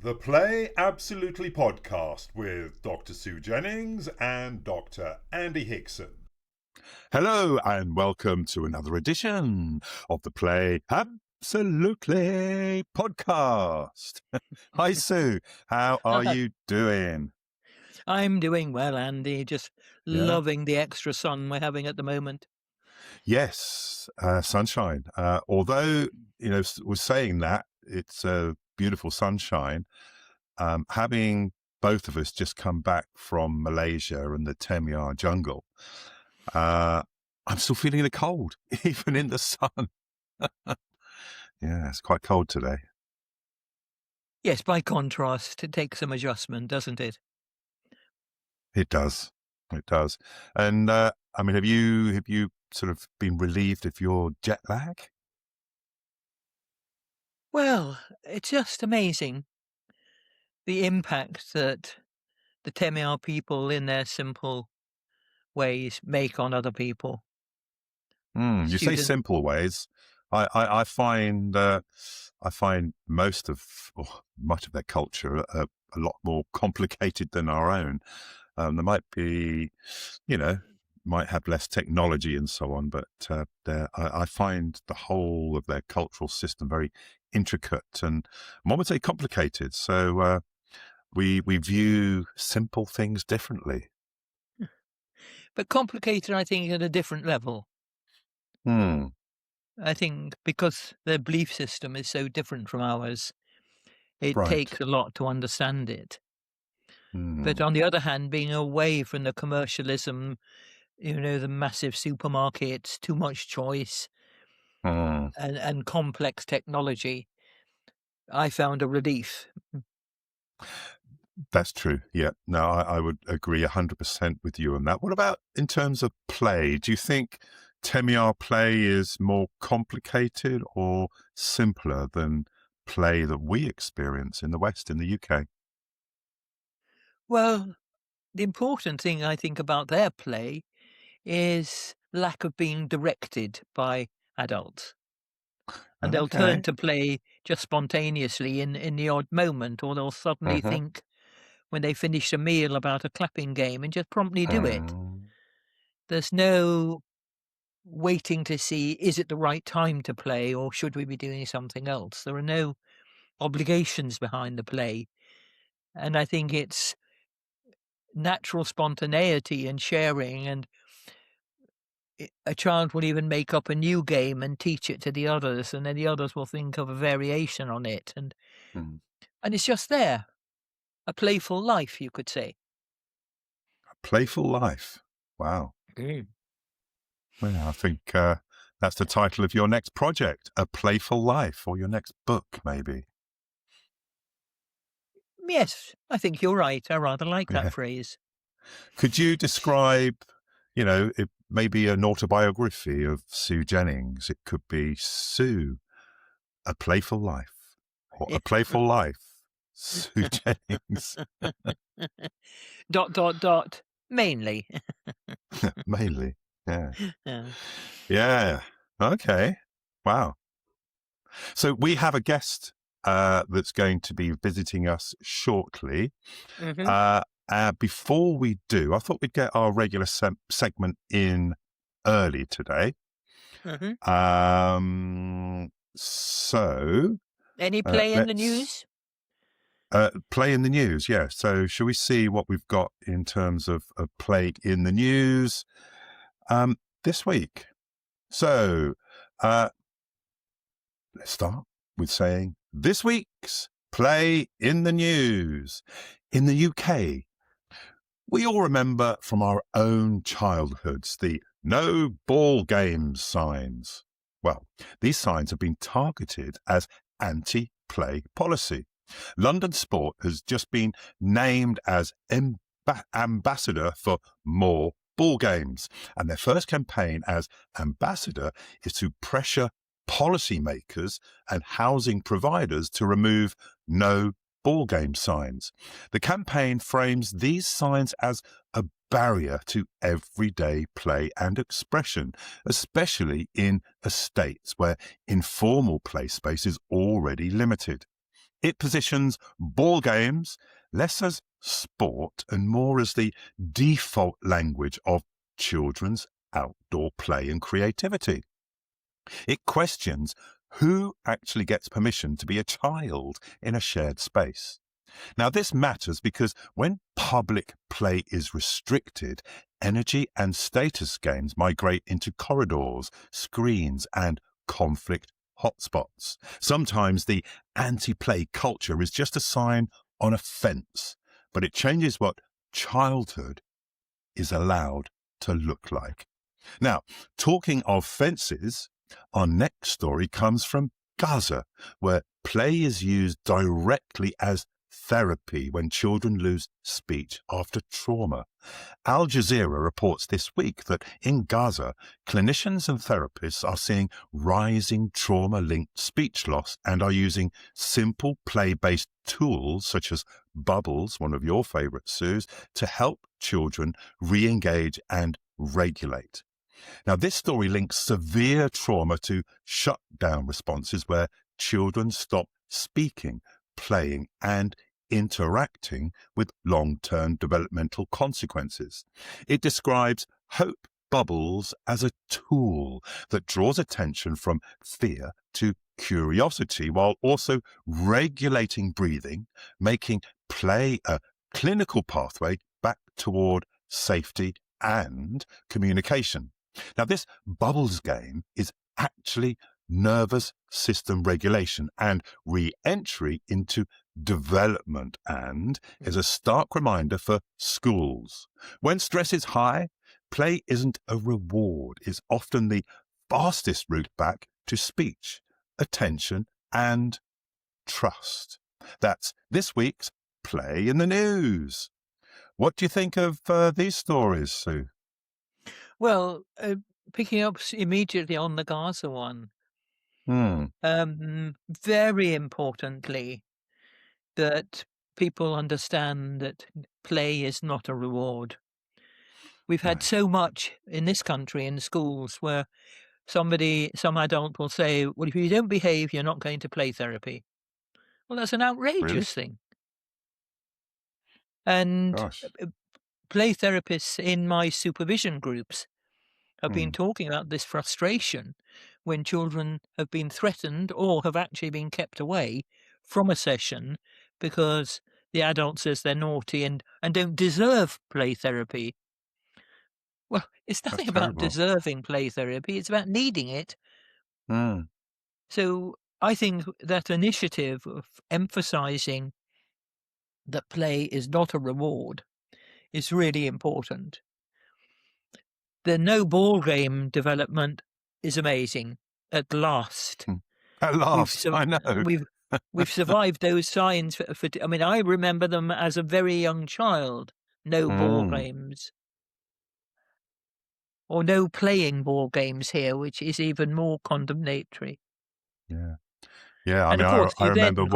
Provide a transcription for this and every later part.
The Play Absolutely podcast with Dr. Sue Jennings and Dr. Andy Hickson. Hello and welcome to another edition of the Play Absolutely podcast. Hi, Sue. How are you doing? I'm doing well, Andy. Just Yeah. loving the extra sun we're having at the moment. Yes, sunshine. Although, we're saying that it's a beautiful sunshine, having both of us just come back from Malaysia and the Temiar jungle, I'm still feeling the cold, even in the sun. Yeah, it's quite cold today. Yes, by contrast, it takes some adjustment, doesn't it? It does. It does. And have you sort of been relieved of your jet lag? Well, it's just amazing the impact that the Temiar people in their simple ways make on other people. You say simple ways. I find much of their culture a lot more complicated than our own. There might be, might have less technology and so on, but I find the whole of their cultural system very intricate and one would say complicated. So we view simple things differently. But complicated, I think, at a different level. I think because their belief system is so different from ours, it takes a lot to understand it. But on the other hand, being away from the commercialism, the massive supermarkets, too much choice, and complex technology, I found a relief. That's true. Yeah. No, I would agree 100% with you on that. What about in terms of play? Do you think Temiar play is more complicated or simpler than play that we experience in the West, in the UK? Well, the important thing I think about their play is lack of being directed by adults. And they'll turn to play just spontaneously in the odd moment, or they'll suddenly think when they finish a meal about a clapping game and just promptly do it. There's no waiting to see, is it the right time to play or should we be doing something else? There are no obligations behind the play. And I think it's natural spontaneity and sharing, and a child will even make up a new game and teach it to the others, and then the others will think of a variation on it. And it's just there. A playful life, you could say. A playful life. Wow. Well, I think that's the title of your next project, A Playful Life, or your next book, maybe. Yes, I think you're right. I rather like that phrase. Could you describe, it may be an autobiography of Sue Jennings. It could be Sue, A Playful Life, or A Playful Life, Sue Jennings. ... Mainly. Mainly, yeah. Yeah. Okay. Wow. So we have a guest that's going to be visiting us shortly. Before we do, I thought we'd get our regular segment in early today. So... Any play in the news? Play in the news, yeah. So shall we see what we've got in terms of play in the news this week? So let's start with saying this week's play in the news. In the UK, we all remember from our own childhoods the no ball games signs. Well, these signs have been targeted as anti-play policy. London Sport has just been named as ambassador for more ball games, and their first campaign as ambassador is to pressure policymakers and housing providers to remove no ball game signs. The campaign frames these signs as a barrier to everyday play and expression, especially in estates where informal play space is already limited. It positions ball games less as sport and more as the default language of children's outdoor play and creativity. It questions who actually gets permission to be a child in a shared space. Now, this matters because when public play is restricted, energy and status games migrate into corridors, screens, and conflict hotspots. Sometimes the anti-play culture is just a sign on a fence, but it changes what childhood is allowed to look like. Now, talking of fences, our next story comes from Gaza, where play is used directly as therapy when children lose speech after trauma. Al Jazeera reports this week that in Gaza, clinicians and therapists are seeing rising trauma-linked speech loss and are using simple play-based tools such as bubbles, one of your favorites, Suze, to help children re-engage and regulate. Now, this story links severe trauma to shutdown responses where children stop speaking, playing, and interacting with long-term developmental consequences. It describes hope bubbles as a tool that draws attention from fear to curiosity while also regulating breathing, making play a clinical pathway back toward safety and communication. Now, this bubbles game is actually nervous system regulation and re-entry into development and is a stark reminder for schools. When stress is high, play isn't a reward. It's often the fastest route back to speech, attention, and trust. That's this week's Play in the News. What do you think of these stories, Sue? Well, picking up immediately on the Gaza one, very importantly, that people understand that play is not a reward. We've had so much in this country in schools where some adult will say, well, if you don't behave, you're not going to play therapy. Well, that's an outrageous Really? thing. And Gosh. play therapists in my supervision groups have been Mm. talking about this frustration when children have been threatened or have actually been kept away from a session because the adult says they're naughty and don't deserve play therapy. Well, it's That's nothing about terrible. deserving play therapy, it's about needing it. Mm. So I think that initiative of emphasizing that play is not a reward is really important. The no ball game development is amazing. At last, At last, I know. we've survived those signs for. I mean, I remember them as a very young child. No ball Mm. games, or no playing ball games here, which is even more condemnatory. Yeah. Yeah. I And mean, of course, I you then remember got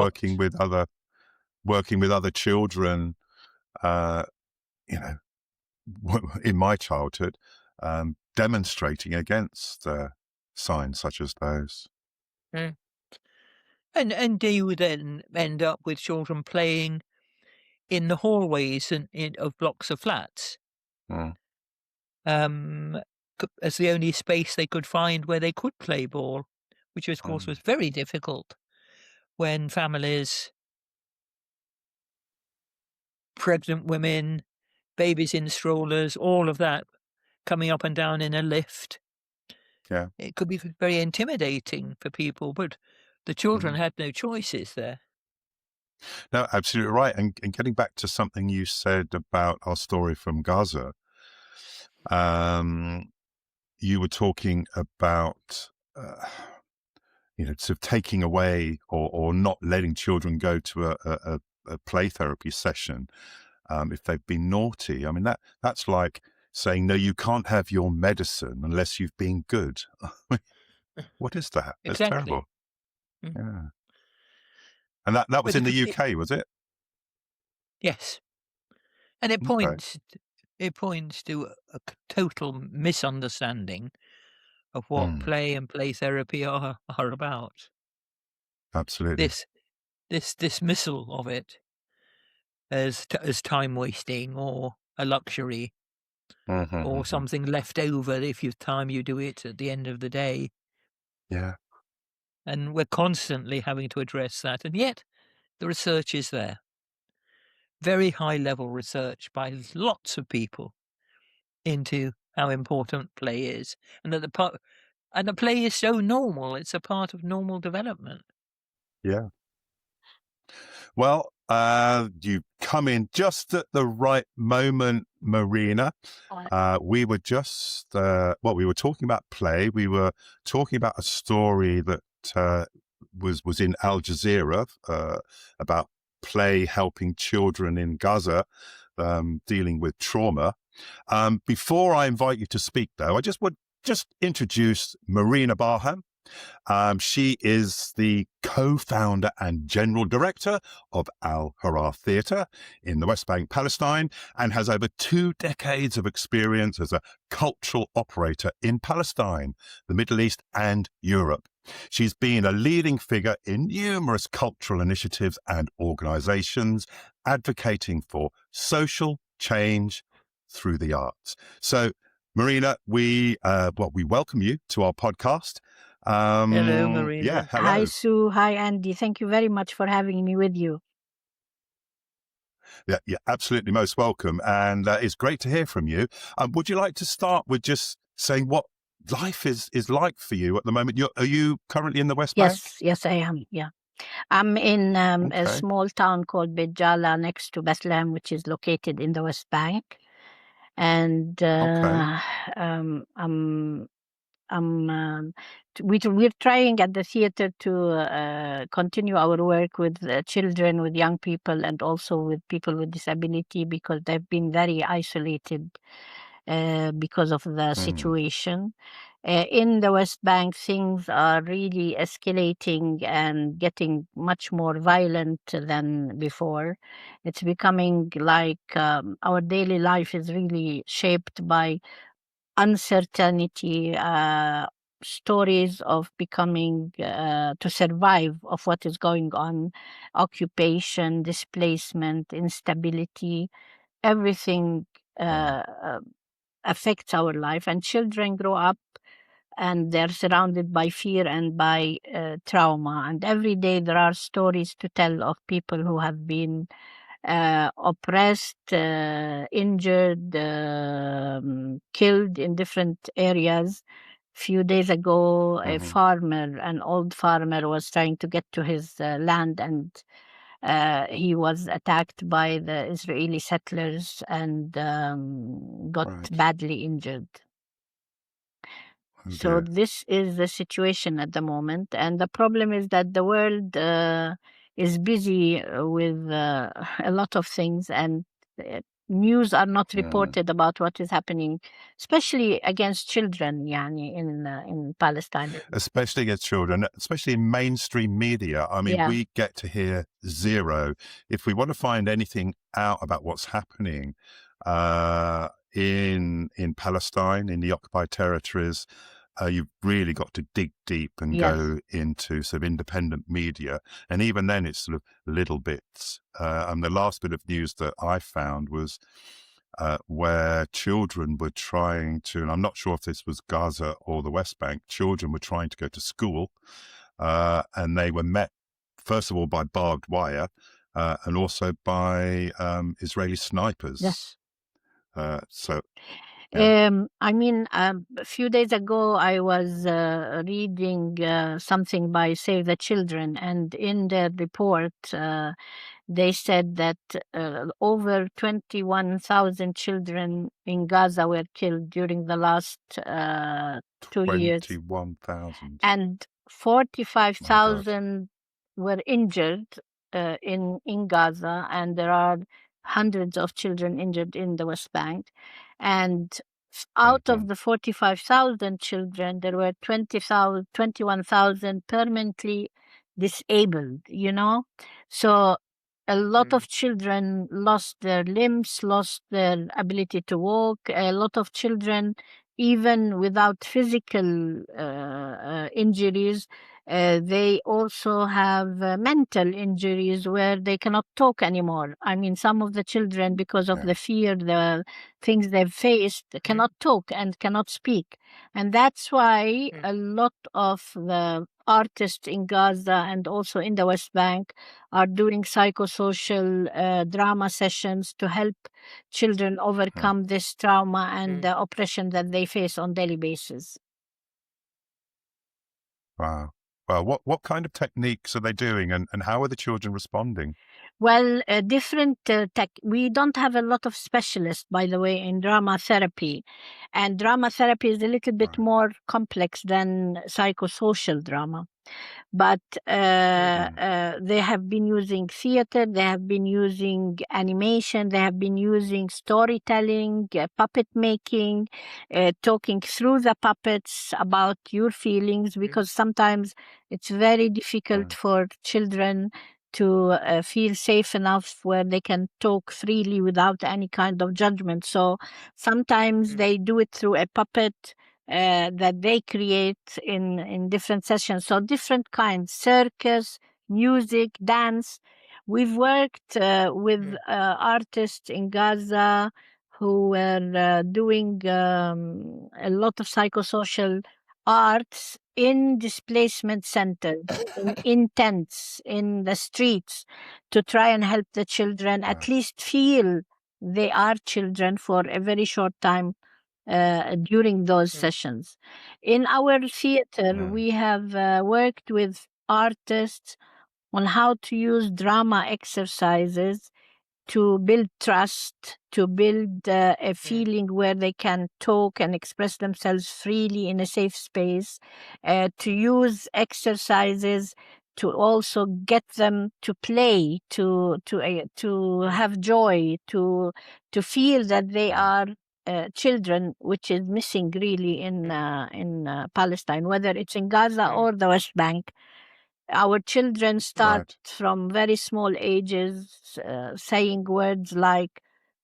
working with other children, uh, you know, in my childhood, demonstrating against signs such as those. Mm. And do you then end up with children playing in the hallways of blocks of flats, Mm. as the only space they could find where they could play ball, which of course Mm. was very difficult when families, pregnant women, babies in strollers, all of that coming up and down in a lift. Yeah. It could be very intimidating for people, but the children Mm. had no choices there. No, absolutely right. And getting back to something you said about our story from Gaza, you were talking about, sort of taking away or not letting children go to a play therapy session if they've been naughty. I mean, that's like saying, no, you can't have your medicine unless you've been good. What is that? That's Exactly. terrible. Mm. Yeah. And that was But in the UK, was it? yes, and Okay. it points to a total misunderstanding of what Mm, play and play therapy are about. absolutely. This this dismissal of it as time wasting or a luxury or something left over if you do it at the end of the day. Yeah. And we're constantly having to address that. And yet the research is there. Very high level research by lots of people into how important play is. And that the play is so normal. It's a part of normal development. Yeah. Well, you come in just at the right moment, Marina. We were just, we were talking about play. We were talking about a story that was in Al Jazeera about play helping children in Gaza dealing with trauma. Before I invite you to speak, though, I would introduce Marina Barham. She is the co-founder and general director of Al Harar Theatre in the West Bank, Palestine, and has over 2 decades of experience as a cultural operator in Palestine, the Middle East, and Europe. She's been a leading figure in numerous cultural initiatives and organizations advocating for social change through the arts. So, Marina, we welcome you to our podcast. Hello, Marina. Yeah, hello. Hi, Sue. Hi, Andy. Thank you very much for having me with you. Yeah, you're absolutely most welcome. And it's great to hear from you. Would you like to start with just saying what life is like for you at the moment? Are you currently in the West Bank? Yes, I am. Yeah. I'm in a small town called Beit Jala next to Bethlehem, which is located in the West Bank. And we're trying at the theater to continue our work with children, with young people, and also with people with disability, because they've been very isolated because of the situation. In the West Bank, things are really escalating and getting much more violent than before. It's becoming like our daily life is really shaped by uncertainty, stories of becoming to survive of what is going on, occupation, displacement, instability, everything affects our life. And children grow up and they're surrounded by fear and by trauma. And every day there are stories to tell of people who have been oppressed, injured, killed in different areas. Few days ago, an old farmer was trying to get to his land, and he was attacked by the Israeli settlers and got badly injured. So this is the situation at the moment. And the problem is that the world is busy with a lot of things, and news are not reported about what is happening, especially against children, in Palestine. Especially against children, especially in mainstream media. I mean, we get to hear zero. If we want to find anything out about what's happening in Palestine, in the occupied territories, you've really got to dig deep and go into sort of independent media. And even then it's sort of little bits. And the last bit of news that I found was where children were trying to, and I'm not sure if this was Gaza or the West Bank, children were trying to go to school and they were met, first of all, by barbed wire and also by Israeli snipers. Yes. A few days ago, I was reading something by Save the Children, and in their report, they said that over 21,000 children in Gaza were killed during the last 2 years. 21,000. And 45,000 were injured in Gaza, and there are hundreds of children injured in the West Bank. And out of the 45,000 children, there were 21,000 permanently disabled, So a lot of children lost their limbs, lost their ability to walk. A lot of children even without physical injuries, they also have mental injuries where they cannot talk anymore. I mean, some of the children, because of Yeah. the fear, the things they've faced, cannot talk and cannot speak. And that's why a lot of the artists in Gaza and also in the West Bank are doing psychosocial drama sessions to help children overcome this trauma and the oppression that they face on daily basis. Wow. Well, what kind of techniques are they doing, and how are the children responding? Well, different tech. We don't have a lot of specialists, by the way, in drama therapy. And drama therapy is a little bit Right. more complex than psychosocial drama. But they have been using theater, they have been using animation, they have been using storytelling, puppet making, talking through the puppets about your feelings, because sometimes it's very difficult for children to feel safe enough where they can talk freely without any kind of judgment. So sometimes they do it through a puppet that they create in different sessions. So different kinds, circus, music, dance. We've worked with artists in Gaza who were doing a lot of psychosocial arts in displacement centers, in tents, in the streets, to try and help the children at least feel they are children for a very short time during those sessions. In our theater, we have worked with artists on how to use drama exercises to build trust, to build a feeling where they can talk and express themselves freely in a safe space, to use exercises to also get them to play, to have joy, to feel that they are children, which is missing really in Palestine, whether it's in Gaza or the West Bank. Our children start from very small ages saying words like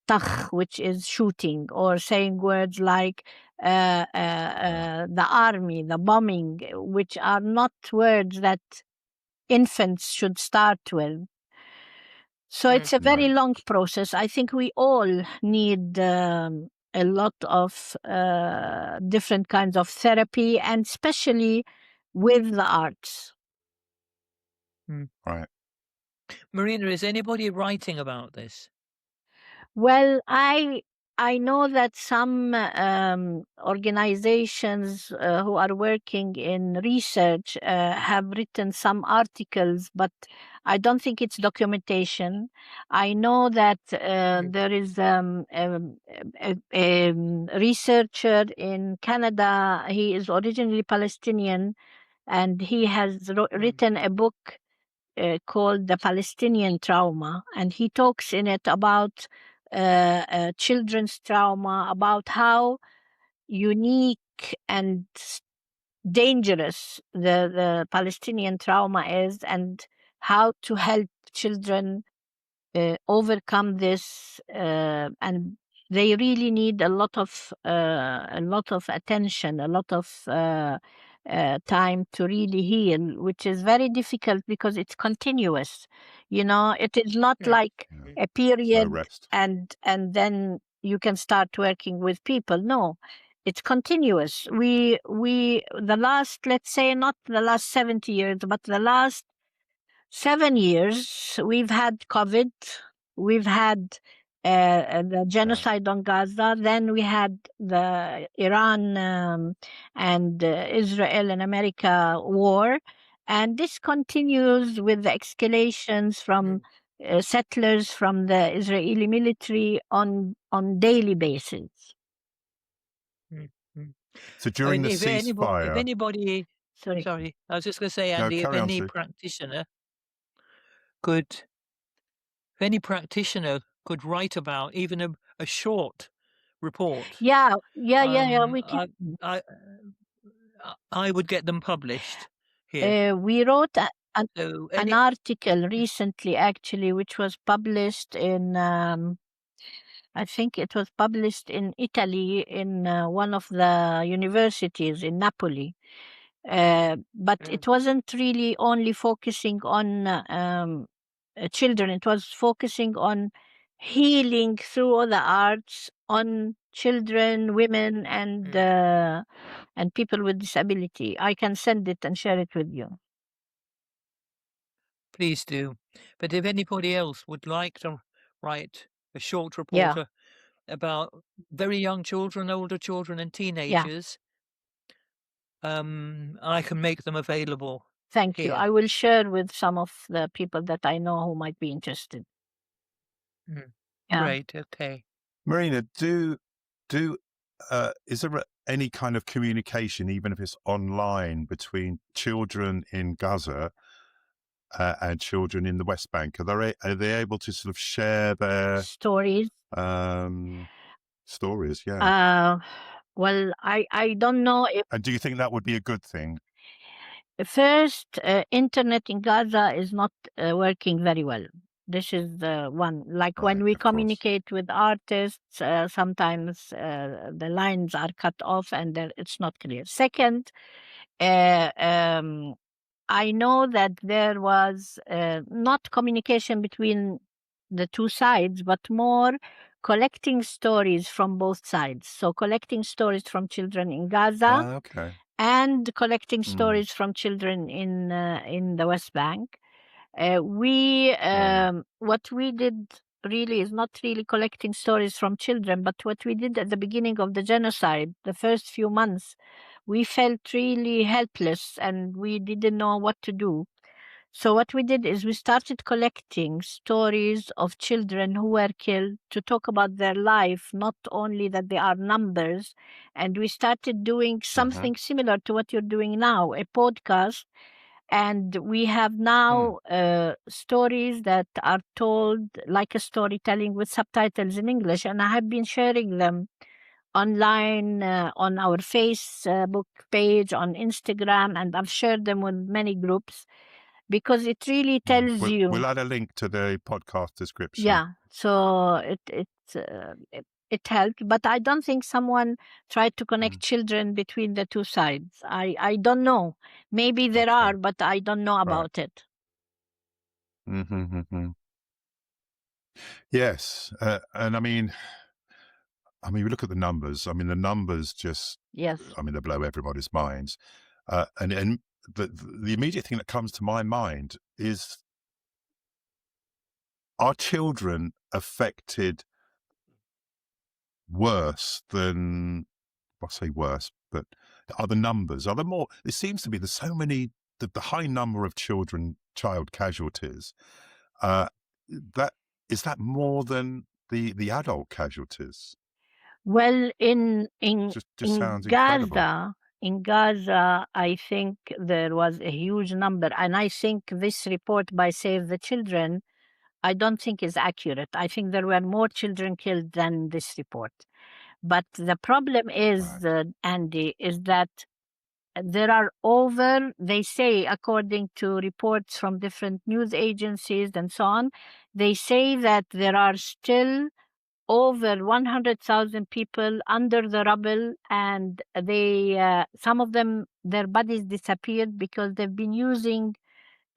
"takh," which is shooting, or saying words like the army, the bombing, which are not words that infants should start with. So it's a very long process. I think we all need a lot of different kinds of therapy, and especially with the arts. Right. Marina, is anybody writing about this? Well, I know that some organizations who are working in research have written some articles, but I don't think it's documentation. I know that there is a researcher in Canada. He is originally Palestinian, and he has written a book called The Palestinian Trauma, and he talks in it about children's trauma, about how unique and dangerous the Palestinian trauma is, and how to help children overcome this, and they really need a lot of attention, a lot of time to really heal, which is very difficult because it's continuous. You know, it is not like a period rest. and then you can start working with people. No, it's continuous. We the last, let's say, not the last 70 years, but the last 7 years, we've had COVID, we've had the genocide on Gaza, then we had the Iran and Israel and America war, and this continues with the escalations from settlers, from the Israeli military on daily basis. So during the if ceasefire, anybody, Sorry. I was just going to say, No, Andy, if carry on, any Sue. practitioner could, write about even a short report, Yeah, we can. I would get them published here. We wrote an So an article recently, actually, which was published in I think it was published in Italy in one of the universities in Napoli. But it wasn't really only focusing on children. It was focusing on healing through all the arts on children, women, and people with disability. I can send it and share it with you. Please do. But if anybody else would like to write a short Yeah, report about very young children, older children, and yeah. teenagers, I can make them available Thank you. here. I will share with some of the people that I know who might be interested. Mm. Yeah. Great. Okay. Marina, is there any kind of communication, even if it's online, between children in Gaza and children in the West Bank? Are they able to sort of share their Stories. stories? Yeah. Well, I don't know if And do you think that would be a good thing? first internet in Gaza is not working very well. This is the one. Like when Right, we of course. communicate with artists, sometimes the lines are cut off and it's not clear. Second, I know that there was not communication between the two sides, but more collecting stories from both sides. So collecting stories from children in Gaza Okay. and collecting Mm. stories from children in the West Bank. What we did really is not really collecting stories from children, but what we did at the beginning of the genocide, the first few months, we felt really helpless and we didn't know what to do. So what we did is we started collecting stories of children who were killed to talk about their life, not only that they are numbers. And we started doing something similar to what you're doing now, a podcast. And we have now stories that are told like a storytelling with subtitles in English. And I have been sharing them online on our Facebook page, on Instagram, and I've shared them with many groups because it really tells you. We'll add a link to the podcast description. Yeah, so it helped, but I don't think someone tried to connect children between the two sides. I don't know. Maybe there Okay. are, but I don't know about it. Yes, and I mean, we look at the numbers. I mean, the numbers just, Yes. I mean, they blow everybody's minds. And the immediate thing that comes to my mind is, are children affected worse than, I say worse, but are the numbers, are there more? It seems to be there's so many, the high number of child casualties. That is that more than the adult casualties? Well, in Just in sounds incredible. Gaza, I think there was a huge number, and I think this report by Save the Children, I don't think is accurate. I think there were more children killed than this report. But the problem is, Right. Andy, is that there are they say, according to reports from different news agencies and so on, they say that there are still over 100,000 people under the rubble, and some of them, their bodies disappeared because they've been using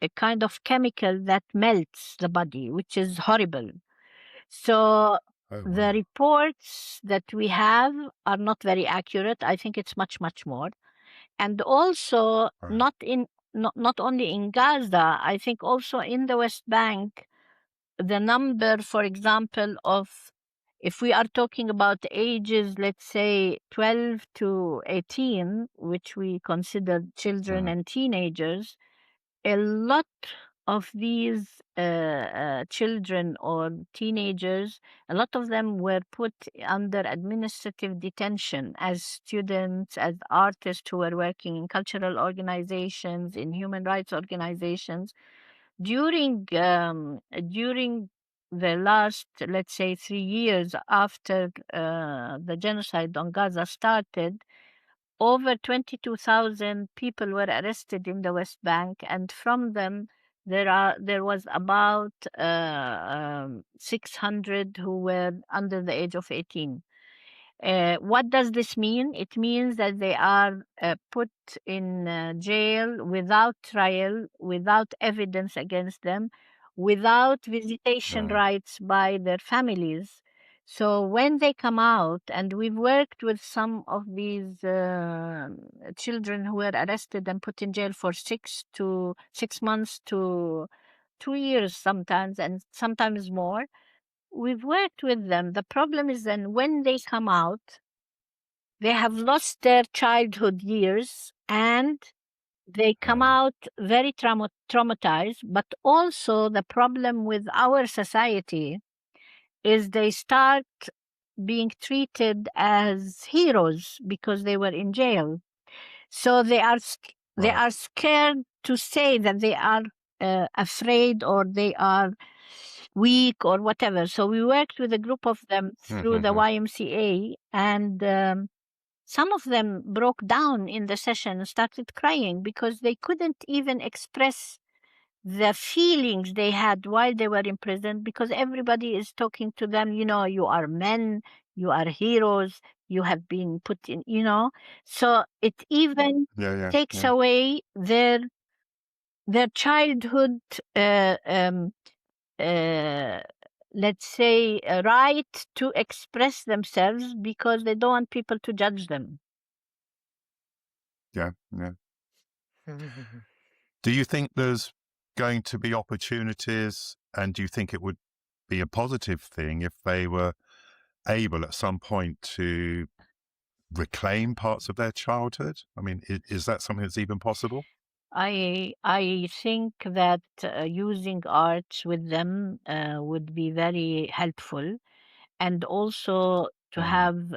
a kind of chemical that melts the body, which is horrible. So Oh, the wow. reports that we have are not very accurate. I think it's much, much more. And also Right. not only in Gaza, I think also in the West Bank, the number, for example, of, if we are talking about ages, let's say 12 to 18, which we consider children and teenagers, a lot of these children or teenagers, a lot of them were put under administrative detention as students, as artists who were working in cultural organizations, in human rights organizations. During the last, let's say, 3 years after the genocide on Gaza started, over 22,000 people were arrested in the West Bank, and from them, there was about 600 who were under the age of 18. What does this mean? It means that they are put in jail without trial, without evidence against them, without visitation rights by their families. So when they come out, and we've worked with some of these children who were arrested and put in jail for 6 months to 2 years sometimes, and sometimes more. We've worked with them. The problem is then when they come out, they have lost their childhood years and they come out very traumatized. But also, the problem with our society is they start being treated as heroes because they were in jail. So they are scared to say that they are afraid or they are weak or whatever. So we worked with a group of them through the YMCA, and some of them broke down in the session and started crying because they couldn't even express the feelings they had while they were in prison, because everybody is talking to them, you are men, you are heroes, you have been put in, so it even takes away their childhood, let's say, a right to express themselves because they don't want people to judge them. Yeah. Do you think there's going to be opportunities, and do you think it would be a positive thing if they were able at some point to reclaim parts of their childhood? I mean, is that something that's even possible? I think that using arts with them would be very helpful, and also to have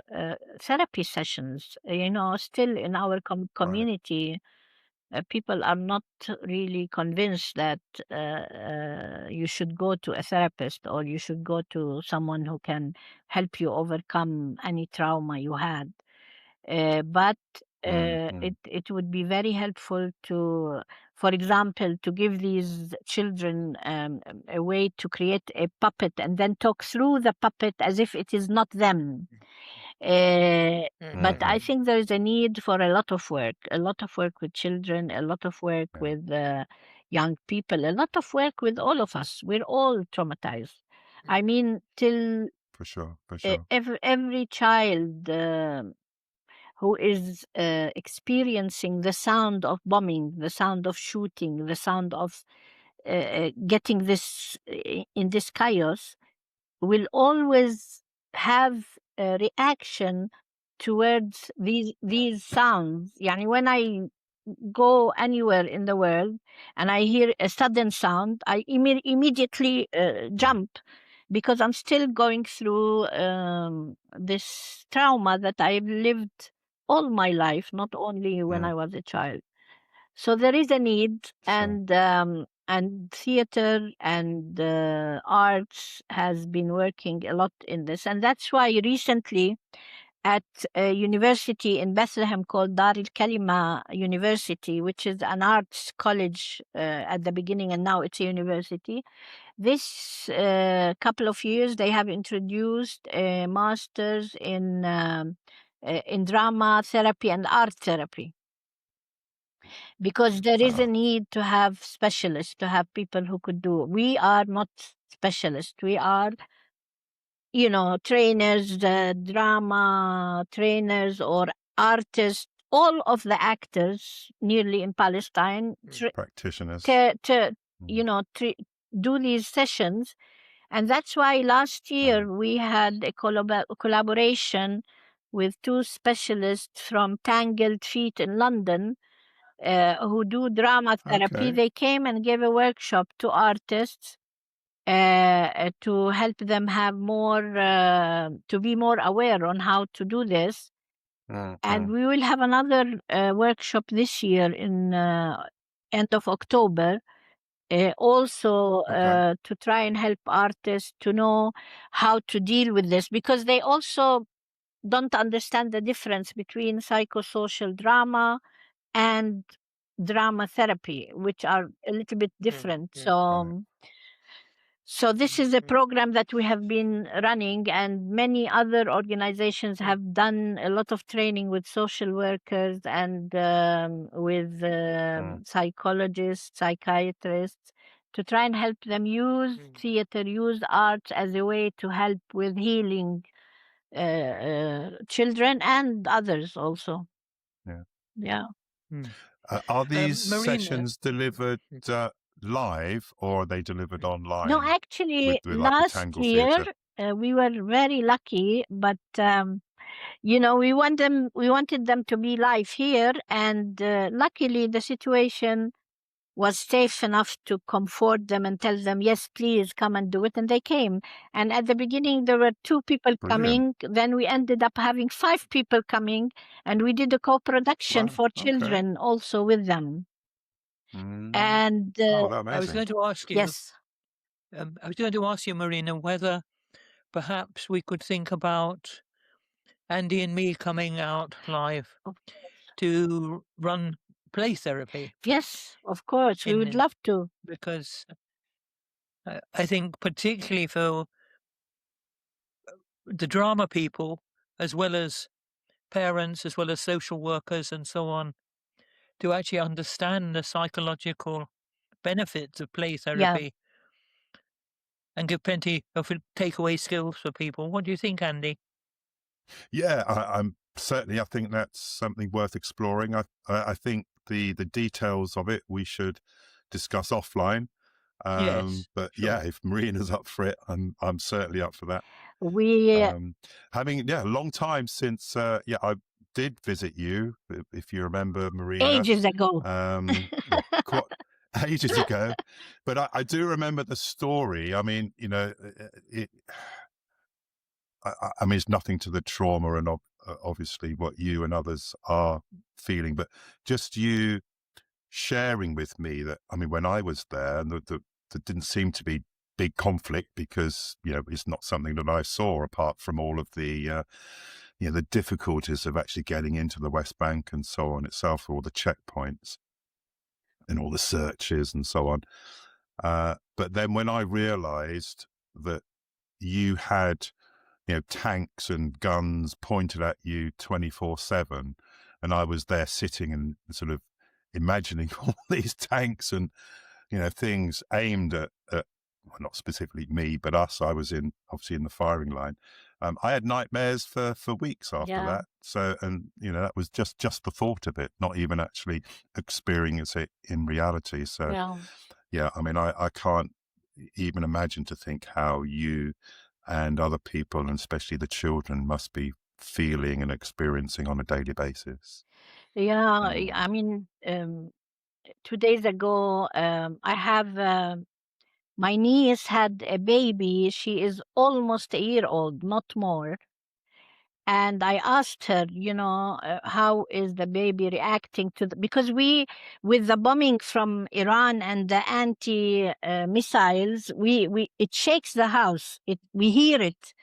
therapy sessions. Still in our community, people are not really convinced that you should go to a therapist or you should go to someone who can help you overcome any trauma you had. But it would be very helpful to, for example, to give these children a way to create a puppet and then talk through the puppet as if it is not them. But I think there is a need for a lot of work with children, a lot of work with young people, a lot of work with all of us. We're all traumatized. I mean, till For sure. every child who is experiencing the sound of bombing, the sound of shooting, the sound of getting this in this chaos, will always have a reaction towards these sounds. Yani when I go anywhere in the world and I hear a sudden sound, I immediately jump, because I'm still going through this trauma that I've lived all my life, not only when I was a child. So there is a need, and theater and arts has been working a lot in this, and that's why recently at a university in Bethlehem called Dar el Kalima University, which is an arts college at the beginning, and now it's a university. This couple of years, they have introduced a master's in drama therapy and art therapy, because there is a need to have specialists, to have people who could do. We are not specialists. We are, trainers, drama trainers or artists. All of the actors nearly in Palestine practitioners do these sessions. And that's why last year we had a collaboration with two specialists from Tangled Feet in London who do drama therapy. Okay. They came and gave a workshop to artists to help them have more, to be more aware on how to do this. And we will have another workshop this year in end of October, also to try and help artists to know how to deal with this, because they also don't understand the difference between psychosocial drama and drama therapy, which are a little bit different. Mm. So this is a program that we have been running, and many other organizations have done a lot of training with social workers and with psychologists, psychiatrists, to try and help them use theater, use art as a way to help with healing children and others also. Yeah. Are these Marina. sessions delivered live, or are they delivered online? No, actually, with like a last Tangle year Theatre? we were very lucky, but you know, we wanted them to be live here, and luckily the situation was safe enough to comfort them and tell them, yes, please come and do it, and they came. And at the beginning there were 2 people coming, then we ended up having 5 people coming, and we did a co-production for children also with them. And I was going to ask you, yes, I was going to ask you, Marina, whether perhaps we could think about Andy and me coming out live to run play therapy. Yes, of course, we would love to. Because I think particularly for the drama people, as well as parents, as well as social workers and so on, to actually understand the psychological benefits of play therapy and give plenty of takeaway skills for people. What do you think, Andy? Yeah, I'm certainly. I think that's something worth exploring. I think the details of it we should discuss offline. Yes, but sure. yeah, if Marina's up for it, I'm certainly up for that. We having a long time since I did visit you, if you remember, Marina, ages ago. Quite ages ago, but I do remember the story. I mean, you know, I mean, it's nothing to the trauma and obviously what you and others are feeling, but just you sharing with me that, I mean, when I was there, and there didn't seem to be big conflict, because, you know, it's not something that I saw, apart from all of the, you know, the difficulties of actually getting into the West Bank and so on itself, all the checkpoints and all the searches and so on. But then when I realized that you had, you know, tanks and guns pointed at you 24/7, and I was there sitting and sort of imagining all these tanks and, you know, things aimed at well, not specifically me, but us. I was obviously in the firing line. I had nightmares for weeks after that. So, and you know, that was just the thought of it, not even actually experiencing it in reality. So, yeah, I mean, I can't even imagine to think how you and other people, and especially the children, must be feeling and experiencing on a daily basis. I mean, 2 days ago, I have my niece had a baby. She is almost a year old, not more. And I asked her, you know, how is the baby reacting to because with the bombing from Iran and the anti missiles, it shakes the house. We hear it.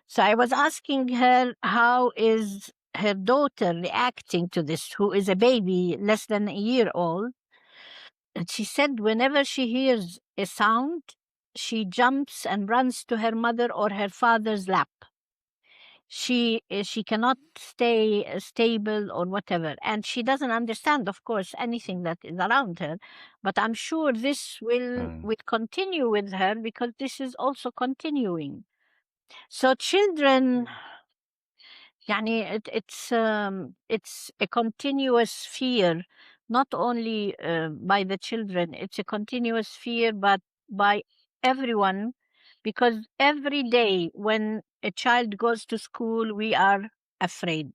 So I was asking her, how is her daughter reacting to this, who is a baby less than a year old? And she said whenever she hears a sound, she jumps and runs to her mother or her father's lap. She cannot stay stable or whatever, and she doesn't understand, of course, anything that is around her. But I'm sure this will continue with her, because this is also continuing. So children, يعني it's a continuous fear, not only by the children. It's a continuous fear, but by everyone, because every day when a child goes to school, we are afraid.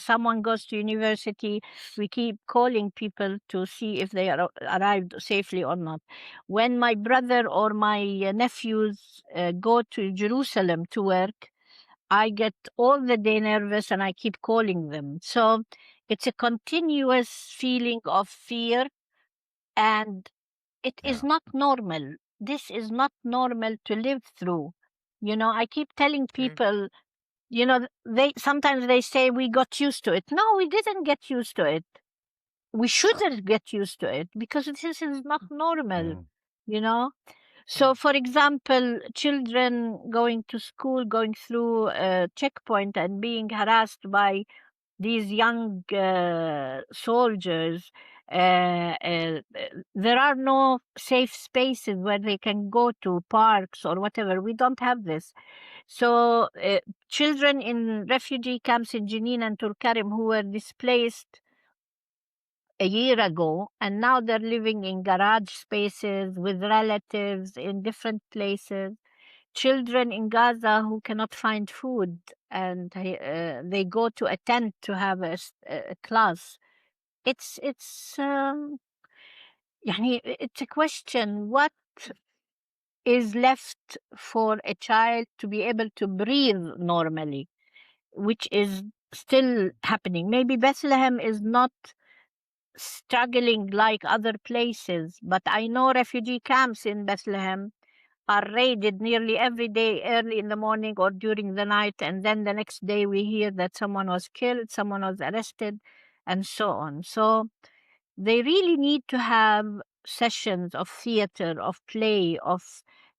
Someone goes to university, we keep calling people to see if they are arrived safely or not. When my brother or my nephews go to Jerusalem to work, I get all the day nervous and I keep calling them. So it's a continuous feeling of fear, and it is not normal. This is not normal to live through. You know, I keep telling people, you know, sometimes they say we got used to it. No, we didn't get used to it. we shouldn't get used to it because this is not normal, Mm. you know. So, for example, children going to school, going through a checkpoint and being harassed by these young soldiers. There are no safe spaces where they can go to parks or whatever. We don't have this. So, children in refugee camps in Jenin and Tulkarim who were displaced a year ago, and now they're living in garage spaces with relatives in different places. Children in Gaza who cannot find food, and they go to a tent to have a class. It's a question: what is left for a child to be able to breathe normally, which is still happening. Maybe Bethlehem is not struggling like other places, but I know refugee camps in Bethlehem are raided nearly every day, early in the morning or during the night, and then the next day we hear that someone was killed, someone was arrested, and so on. So they really need to have sessions of theater, of play, of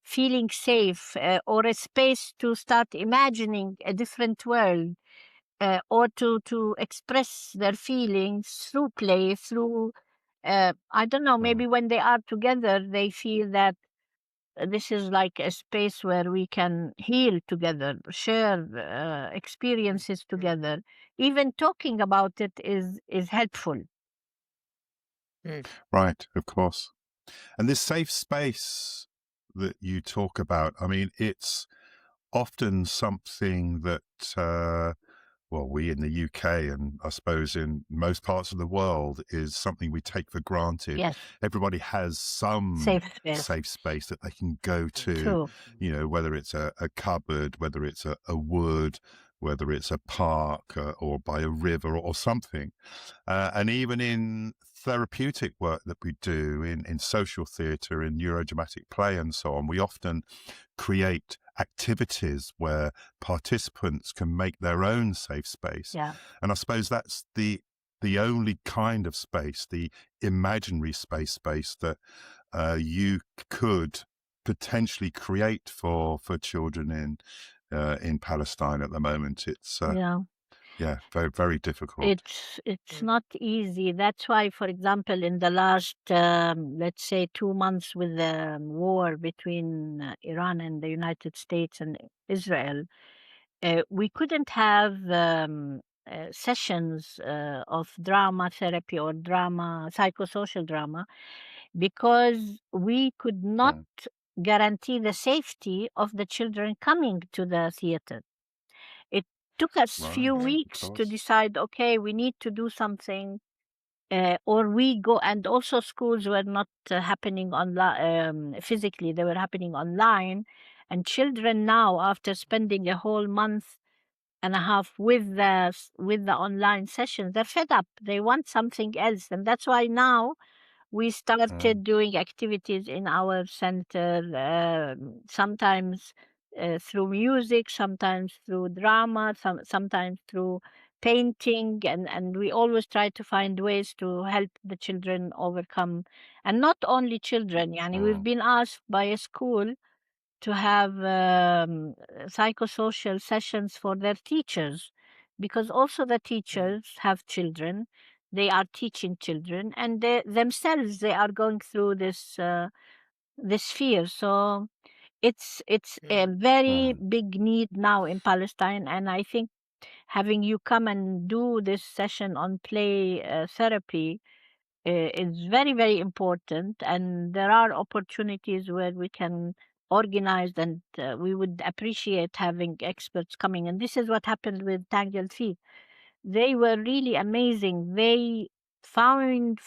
feeling safe, or a space to start imagining a different world, or to express their feelings through play, through I don't know, maybe when they are together, they feel that this is like a space where we can heal together, share experiences together. Even talking about it is helpful. Right, of course. And this safe space that you talk about, I mean, it's often something that, well, we in the UK and I suppose in most parts of the world is something we take for granted. Yes, Everybody has some safe space. safe space that they can go to, True. you know, whether it's a cupboard, whether it's a wood, whether it's a park or by a river or something. And even in therapeutic work that we do in social theatre, in neurodramatic play and so on, we often create activities where participants can make their own safe space. Yeah. And I suppose that's the only kind of space, the imaginary space that you could potentially create for children in Palestine at the moment. It's Yeah. very, very difficult. It's not easy. That's why, for example, in the last, let's say, 2 months with the war between Iran and the United States and Israel, we couldn't have sessions of drama therapy or psychosocial drama, because we could not guarantee the safety of the children coming to the theater. It took us few weeks to decide, okay, we need to do something, or we go, and also schools were not happening online physically, they were happening online, and children now, after spending a whole month and a half with the online sessions, they're fed up, they want something else, and that's why now we started doing activities in our center, sometimes through music, sometimes through drama, sometimes through painting, and we always try to find ways to help the children overcome. And not only children, we've been asked by a school to have psychosocial sessions for their teachers, because also the teachers have children, they are teaching children, and themselves they are going through this fear. So it's a very big need now in Palestine, and I think having you come and do this session on play therapy is very, very important, and there are opportunities where we can organize, and we would appreciate having experts coming. And this is what happened with Tangled Feet. They were really amazing. They found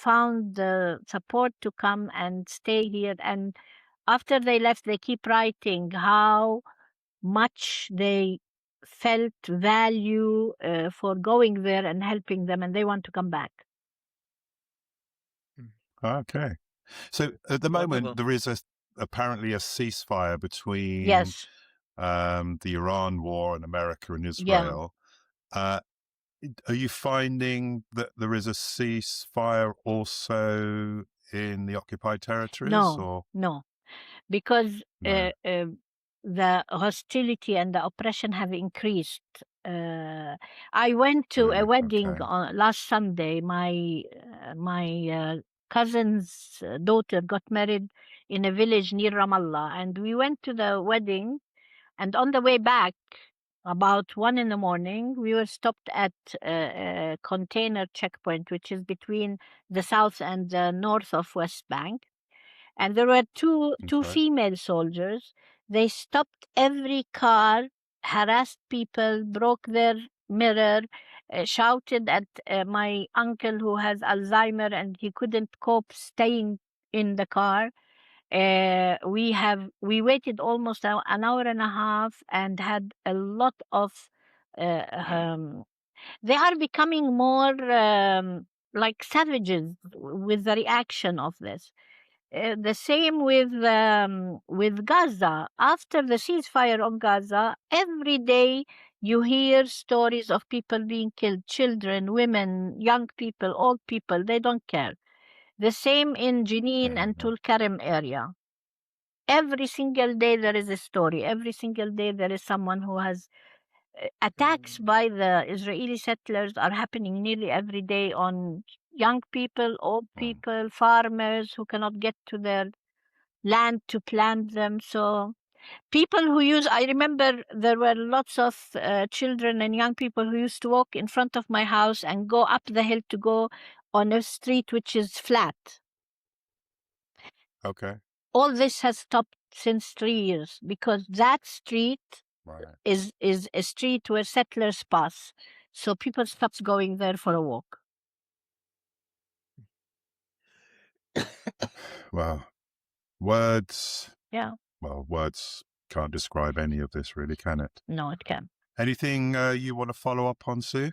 the support to come and stay here, and after they left, they keep writing how much they felt value for going there and helping them, and they want to come back. Okay. So at the Wonderful. moment, there is apparently a ceasefire between Yes. the Iran war and America and Israel. are you finding that there is a ceasefire also in the occupied territories? No, because No. the hostility and the oppression have increased. I went to a Really? wedding Okay. on last Sunday. My cousin's daughter got married in a village near Ramallah, and we went to the wedding. And on the way back, about 1 a.m, we were stopped at a container checkpoint, which is between the south and the north of West Bank. And there were two Okay. female soldiers. They stopped every car, harassed people, broke their mirror, shouted at my uncle who has Alzheimer and he couldn't cope staying in the car. We waited almost an hour and a half and had a lot of they are becoming more like savages with the reaction of this. The same with Gaza. After the ceasefire on Gaza, every day you hear stories of people being killed, children, women, young people, old people. They don't care. The same in Jenin and Tulkarem area. Every single day there is a story. Every single day there is someone who has attacks by the Israeli settlers are happening nearly every day on young people, old people, farmers who cannot get to their land to plant them. So people who I remember there were lots of children and young people who used to walk in front of my house and go up the hill to go on a street which is flat. Okay. All this has stopped since 3 years because that street is a street where settlers pass. So people stopped going there for a walk. Well, words. Yeah. Well, words can't describe any of this, really, can it? No, it can. Anything you want to follow up on, Sue?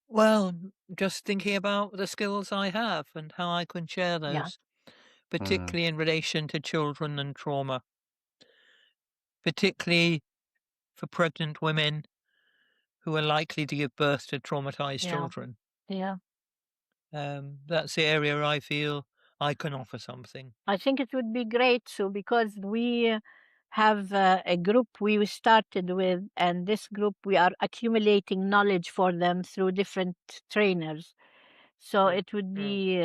Well, just thinking about the skills I have and how I can share those, particularly in relation to children and trauma, particularly for pregnant women who are likely to give birth to traumatized children. Yeah. That's the area I feel I can offer something. I think it would be great, so because we have a group we started with, and this group we are accumulating knowledge for them through different trainers. So it would be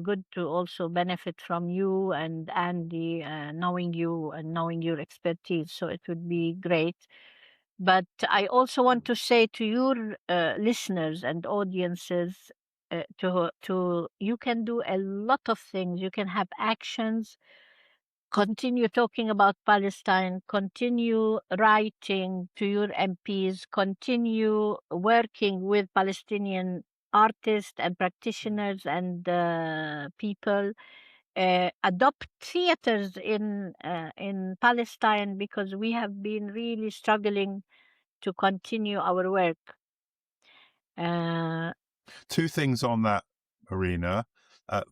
good to also benefit from you and Andy, knowing you and knowing your expertise. So it would be great. But I also want to say to your listeners and audiences, to you can do a lot of things. You can have actions. Continue talking about Palestine. Continue writing to your MPs. Continue working with Palestinian artists and practitioners and people. Adopt theaters in Palestine because we have been really struggling to continue our work. Two things on that, Marina.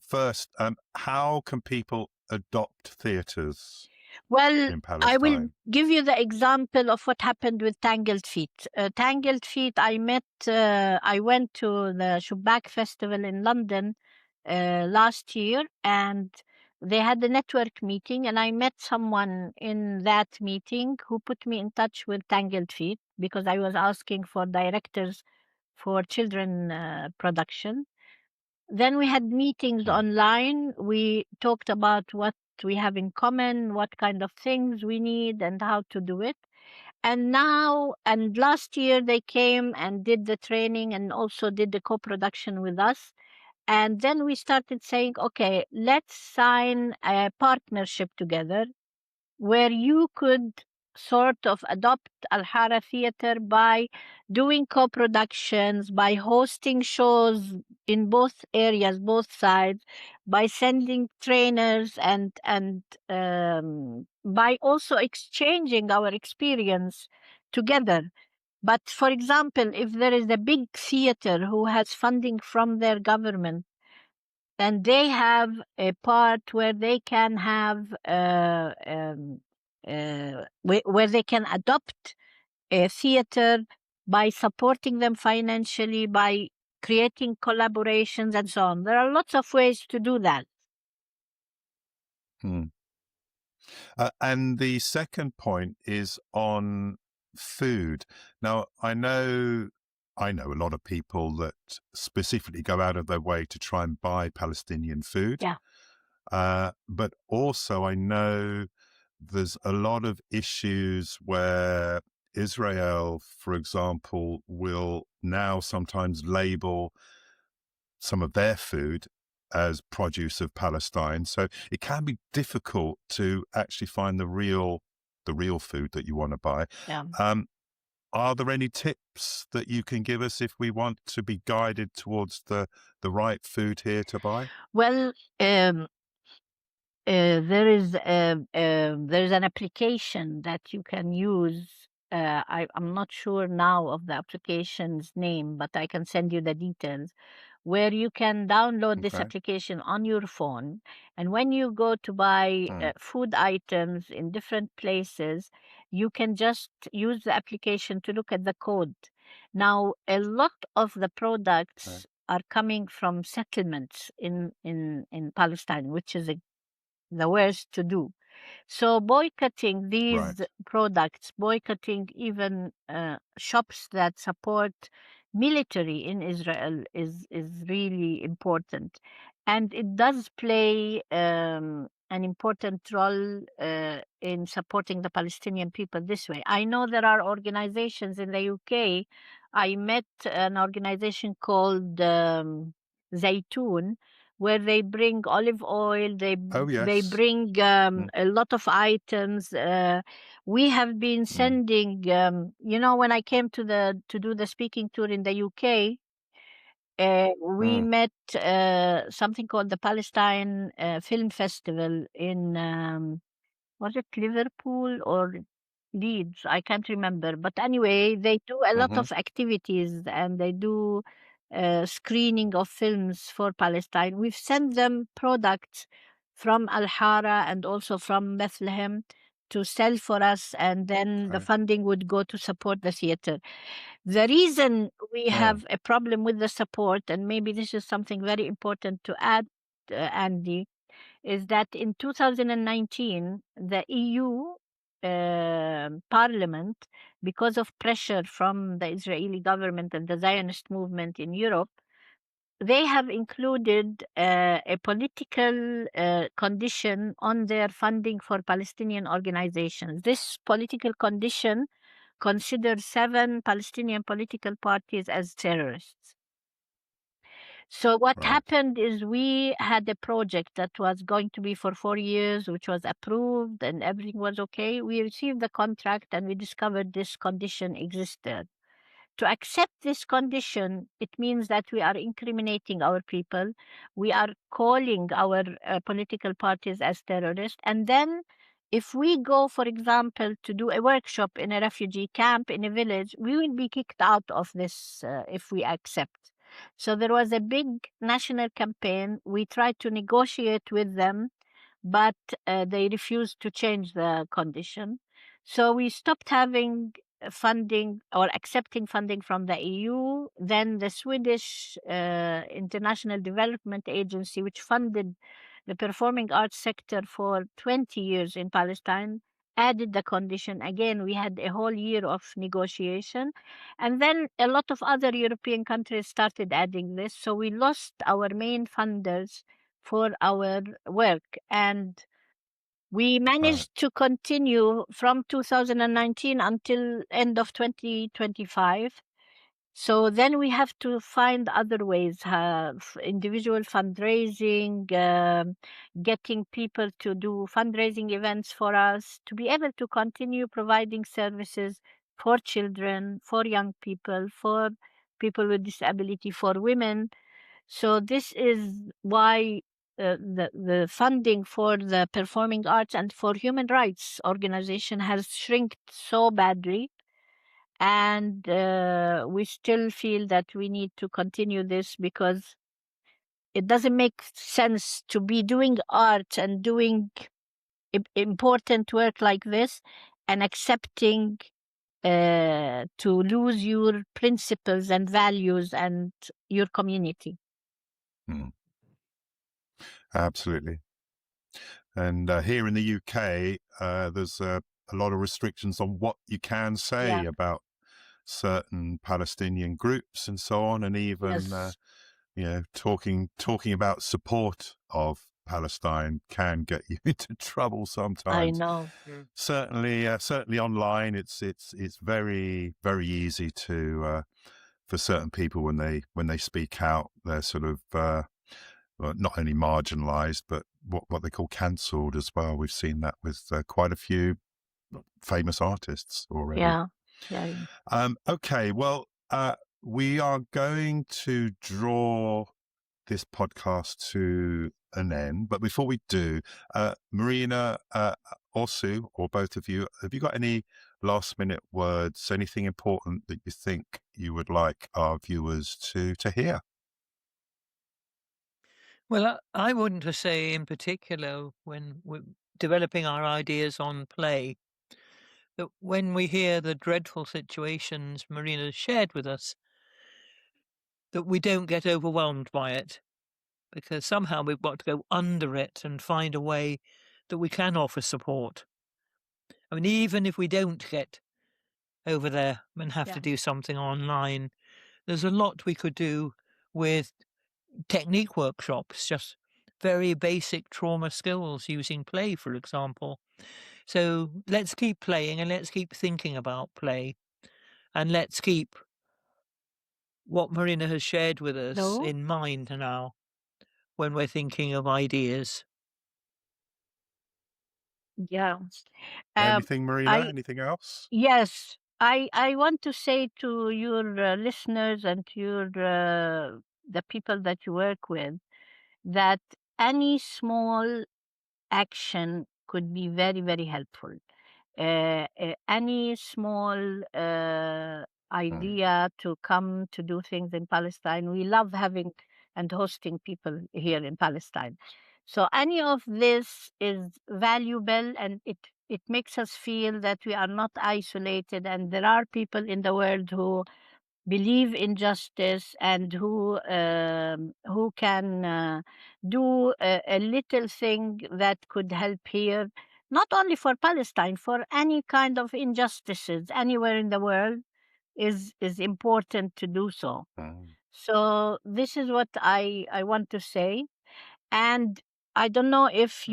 First, how can people adopt theatres in Palestine? I will give you the example of what happened with Tangled Feet. Tangled Feet, I went to the Shubak Festival in London last year, and they had a network meeting, and I met someone in that meeting who put me in touch with Tangled Feet because I was asking for directors for children production. Then we had meetings online. We talked about what we have in common, what kind of things we need, and how to do it. And last year they came and did the training and also did the co-production with us. And then we started saying, okay, let's sign a partnership together where you could sort of adopt Al-Hara Theatre by doing co-productions, by hosting shows in both areas, both sides, by sending trainers and by also exchanging our experience together. But for example, if there is a big theater who has funding from their government, and they have a part where they can have where they can adopt a theater by supporting them financially, by creating collaborations and so on. There are lots of ways to do that. And the second point is on food. Now, I know a lot of people that specifically go out of their way to try and buy Palestinian food. Yeah. But also I know there's a lot of issues where Israel, for example, will now sometimes label some of their food as produce of Palestine. So it can be difficult to actually find the real food that you want to buy. Yeah. Are there any tips that you can give us if we want to be guided towards the right food here to buy? Well, there is an application that you can use. I'm not sure now of the application's name, but I can send you the details, where you can download this Okay. application on your phone. And when you go to buy food items in different places, you can just use the application to look at the code. Now, a lot of the products are coming from settlements in Palestine, which is the worst to do. So boycotting these Right. products, boycotting even shops that support military in Israel is really important, and it does play an important role in supporting the Palestinian people this way. I know there are organizations in the UK. I met an organization called Zaytoon, where they bring olive oil, they bring a lot of items. We have been sending, when I came to do the speaking tour in the UK, we met something called the Palestine Film Festival in was it Liverpool or Leeds? I can't remember. But anyway, they do a lot of activities, and they do screening of films for Palestine. We've sent them products from Al-Hara and also from Bethlehem to sell for us, and then the funding would go to support the theater. The reason we have a problem with the support, and maybe this is something very important to add, Andy, is that in 2019, the EU Parliament, because of pressure from the Israeli government and the Zionist movement in Europe, they have included a political condition on their funding for Palestinian organizations. This political condition considers 7 Palestinian political parties as terrorists. So what happened is we had a project that was going to be for 4 years, which was approved and everything was okay. We received the contract and we discovered this condition existed. To accept this condition, it means that we are incriminating our people. We are calling our political parties as terrorists. And then if we go, for example, to do a workshop in a refugee camp in a village, we will be kicked out of this if we accept. So there was a big national campaign. We tried to negotiate with them, but they refused to change the condition. So we stopped having funding or accepting funding from the EU. Then the Swedish International Development Agency, which funded the performing arts sector for 20 years in Palestine, added the condition. Again, we had a whole year of negotiation. And then a lot of other European countries started adding this. So we lost our main funders for our work. And we managed to continue from 2019 until end of 2025. So then we have to find other ways, individual fundraising, getting people to do fundraising events for us, to be able to continue providing services for children, for young people, for people with disability, for women. So this is why the funding for the performing arts and for human rights organization has shrunk so badly. And we still feel that we need to continue this, because it doesn't make sense to be doing art and doing important work like this and accepting to lose your principles and values and your community. Absolutely. And here in the UK, there's a lot of restrictions on what you can say about certain Palestinian groups and so on, and even talking about support of Palestine can get you into trouble sometimes. I know. Certainly online, it's very, very easy to for certain people when they speak out, they're sort of not only marginalised, but what they call cancelled as well. We've seen that with quite a few famous artists already. Yeah. Okay, well, we are going to draw this podcast to an end, but before we do, Marina or Sue, or both of you, have you got any last minute words, anything important that you think you would like our viewers to hear? Well, I want to say in particular, when we're developing our ideas on play, that when we hear the dreadful situations Marina shared with us, that we don't get overwhelmed by it, because somehow we've got to go under it and find a way that we can offer support. I mean, even if we don't get over there and have to do something online, there's a lot we could do with technique workshops, just very basic trauma skills using play, for example. So let's keep playing and let's keep thinking about play, and let's keep what Marina has shared with us in mind now when we're thinking of ideas. Yeah. Anything, Marina? Anything else? Yes. I want to say to your listeners and to the people that you work with that any small action could be very, very helpful. Any small idea to come to do things in Palestine. We love having and hosting people here in Palestine. So any of this is valuable, and it makes us feel that we are not isolated, and there are people in the world who believe in justice and who can do a little thing that could help here, not only for Palestine, for any kind of injustices anywhere in the world is important to do so. So this is what I want to say. And I don't know if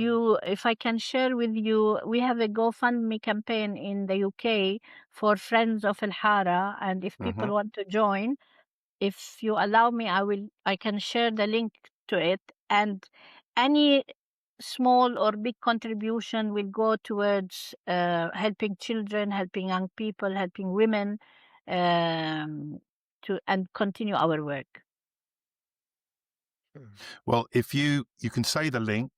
I can share with you, we have a GoFundMe campaign in the UK for Friends of El Hara, and if people want to join, if you allow me, I can share the link to it, and any small or big contribution will go towards helping children, helping young people, helping women, and continue our work. Well, if you can say the link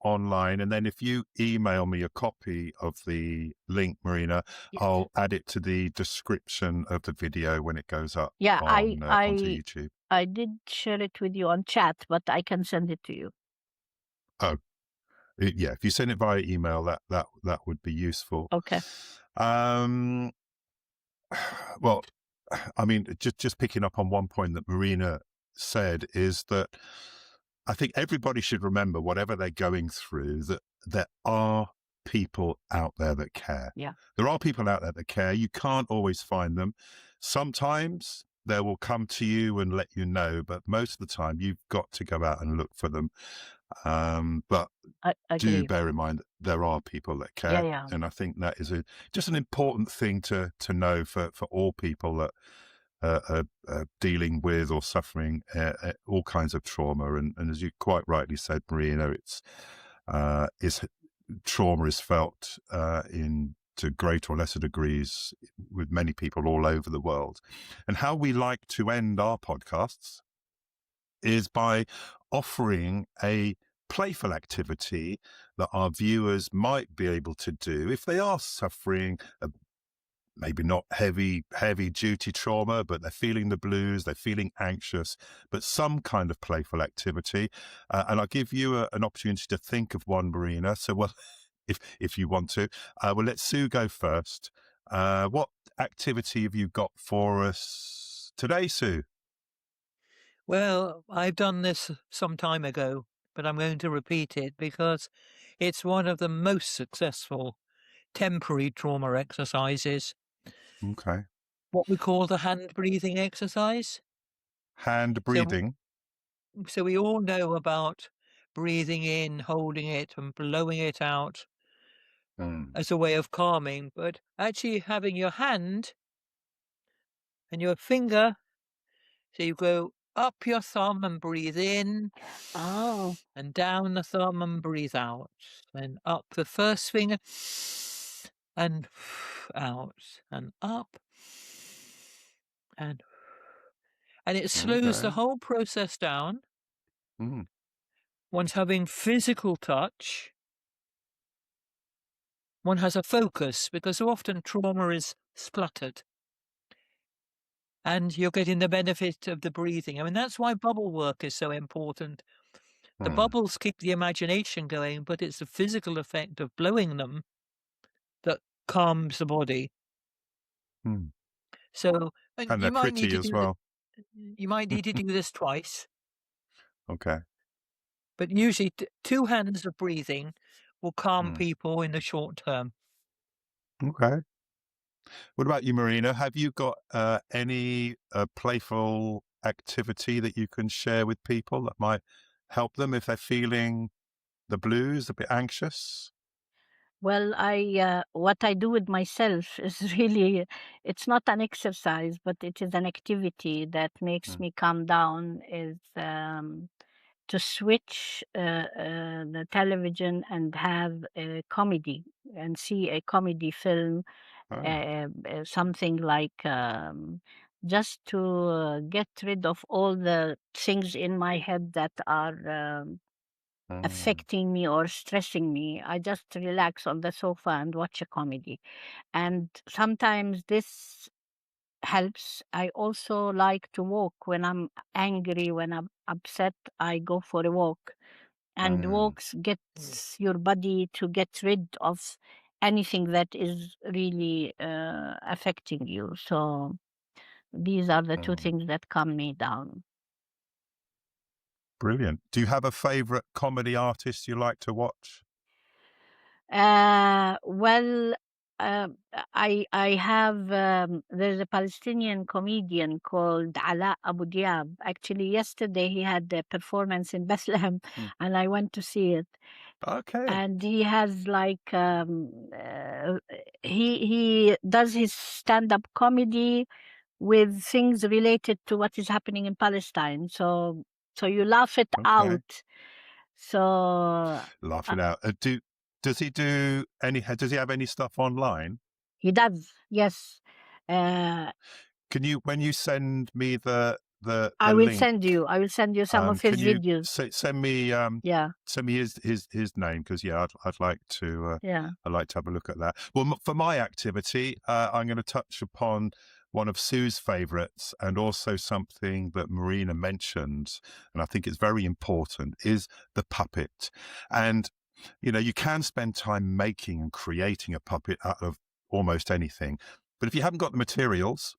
online, and then if you email me a copy of the link, Marina, I'll add it to the description of the video when it goes up onto YouTube. I did share it with you on chat, but I can send it to you. Oh, yeah. If you send it via email, that would be useful. Okay. Well, I mean, just picking up on one point that Marina said is that I think everybody should remember, whatever they're going through, that there are people out there that care. Yeah. There are people out there that care. You can't always find them. Sometimes they will come to you and let you know, but most of the time you've got to go out and look for them. But do bear in mind that there are people that care. Yeah. And I think that is just an important thing to know for all people that are dealing with or suffering all kinds of trauma. And as you quite rightly said, Marina, trauma is felt to greater or lesser degrees with many people all over the world. And how we like to end our podcasts is by offering a playful activity that our viewers might be able to do if they are suffering maybe not heavy duty trauma, but they're feeling the blues, they're feeling anxious, but some kind of playful activity. And I'll give you an opportunity to think of one, Marina. So, well, if you want to, well, let Sue go first. What activity have you got for us today, Sue? Well, I've done this some time ago, but I'm going to repeat it because it's one of the most successful temporary trauma exercises. Okay. What we call the hand breathing exercise. Hand breathing. So we all know about breathing in, holding it, and blowing it out as a way of calming, but actually having your hand and your finger, so you go up your thumb and breathe in, and down the thumb and breathe out, and up the first finger and out and up, and it slows the whole process down. One's having physical touch. One has a focus, because so often trauma is spluttered. And you're getting the benefit of the breathing. I mean, that's why bubble work is so important. The bubbles keep the imagination going, but it's the physical effect of blowing them that calms the body. So And you might need to as well. You might need to do this twice. Okay. But usually 2 hands of breathing will calm people in the short term. Okay. What about you, Marina? Have you got any playful activity that you can share with people that might help them if they're feeling the blues, a bit anxious? Well, what I do with myself is really, it's not an exercise, but it is an activity that makes me calm down, is to switch the television and have a comedy and see a comedy film, something like just to get rid of all the things in my head that are affecting me or stressing me. I just relax on the sofa and watch a comedy. And sometimes this helps. I also like to walk when I'm angry, when I'm upset. I go for a walk, and walks gets your body to get rid of anything that is really affecting you. So these are the 2 things that calm me down. Brilliant. Do you have a favorite comedy artist you like to watch? Well, I have, there's a Palestinian comedian called Ala Abu Diab. Actually, yesterday he had a performance in Bethlehem, and I went to see it. Okay. And he has like, he does his stand-up comedy with things related to what is happening in Palestine. So you laugh it out. So laugh it out. Does he do any? Does he have any stuff online? he does, yes. Can you, when you send me the I will link, send you some of his can you videos. send me send me his name, because I'd like to I'd like to have a look at that. Well, for my activity, I'm going to touch upon one of Sue's favorites, and also something that Marina mentioned, and I think it's very important, is the puppet. And you can spend time making and creating a puppet out of almost anything, but if you haven't got the materials,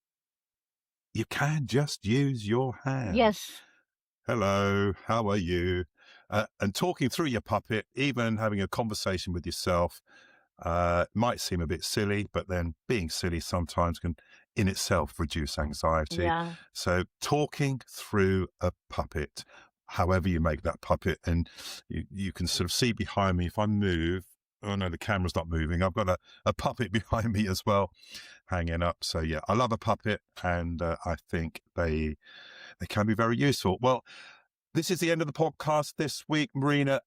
you can just use your hand. Yes. Hello, how are you? And talking through your puppet, even having a conversation with yourself, might seem a bit silly, but then being silly sometimes can in itself reduce anxiety. Yeah. So talking through a puppet, however you make that puppet, and you can sort of see behind me, if I move, oh no, the camera's not moving, I've got a puppet behind me as well, hanging up. So yeah, I love a puppet, and I think they can be very useful. Well, this is the end of the podcast this week, Marina.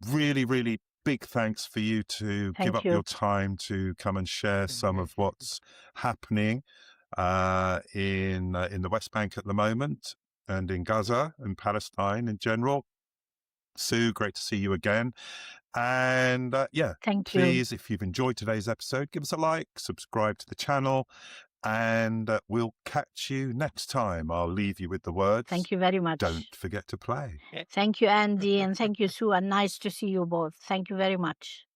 Really, really big thanks for you to give up your time to come and share some of what's happening in the West Bank at the moment, and in Gaza and Palestine in general. Sue, great to see you again. And thank you. Please, if you've enjoyed today's episode, give us a like, subscribe to the channel, and we'll catch you next time. I'll leave you with the words. Thank you very much. Don't forget to play. Thank you, Andy, and thank you, Sue, and nice to see you both. Thank you very much.